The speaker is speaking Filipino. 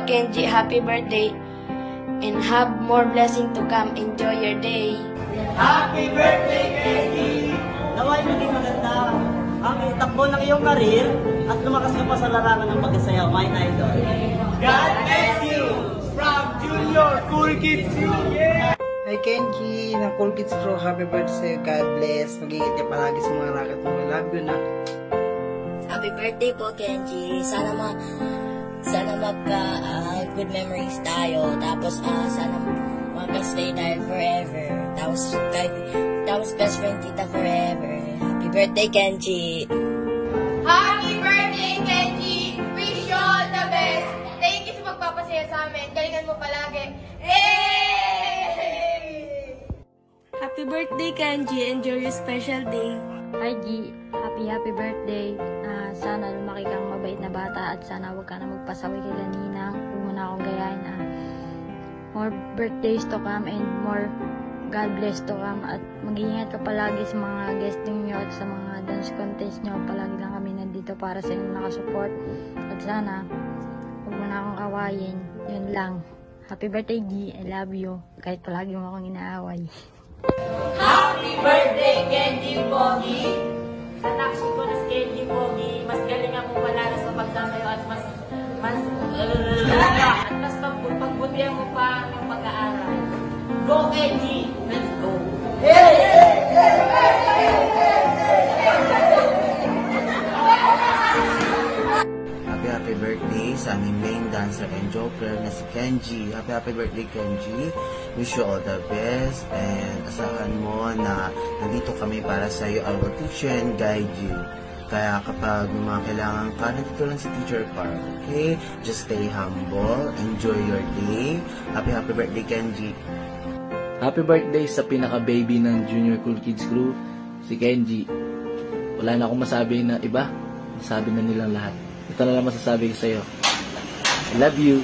Kenji, happy birthday and have more blessing to come. Enjoy your day. Happy birthday, Kenji! Naway maging maganda ang itakbo ng iyong karir at lumakas ka pa sa larangan ng pagsasayaw, my idol. God bless you! From Junior Cool Kids Crew! Yeah! Hi Kenji, ng Cool Kids Crew, happy birthday, God bless. Mag-ingat ka palagi sa mga racket mo. Love you na. Happy birthday po, Kenji. Sana magka good memories tayo. Tapos sana magka-stay tayo forever. Tapos best friend kita forever. Happy birthday, Kenji. Happy birthday, Kenji! Wish you all the best! Thank you sa magpapasaya sa amin. Galingan mo palagi. Hey! Happy birthday, Kenji. Enjoy your special day. Hi G, happy birthday. Sana lumaki kang mabait na bata at sana huwag ka na magpasaway kay Ninang. Huwag mo na akong gayahin. More birthdays to come and more God bless to come. At mag-iingat ka palagi sa mga guesting nyo at sa mga dance contest nyo. Palagi lang kami nandito para sa inyo nakasupport. At sana huwag mo na akong awayin. Yun lang. Happy birthday G, I love you. Kahit palagi mo akong inaaway. Happy birthday, Kenji Pogi! Sa taxi ko na si Kenji Pogi, mas galing ako palalo sa pagsasayo at mas pagbutihan mo pa ng pag-aaral. Go, Kenji! Let's go! Happy birthday sa aming main dancer and joker na si Kenji. Happy birthday, Kenji. Wish you all the best and asahan mo na nandito kami para sa iyo. I will teach you and guide you. Kaya kapag may mga kailangan ka, nandito lang si Teacher Carl. Okay? Just stay humble. Enjoy your day. Happy birthday, Kenji. Happy birthday sa pinaka-baby ng Junior Cool Kids Crew, si Kenji. Wala na akong masabi na iba. Masabi na nilang lahat. Ito na lang masasabi ko sa'yo. I love you.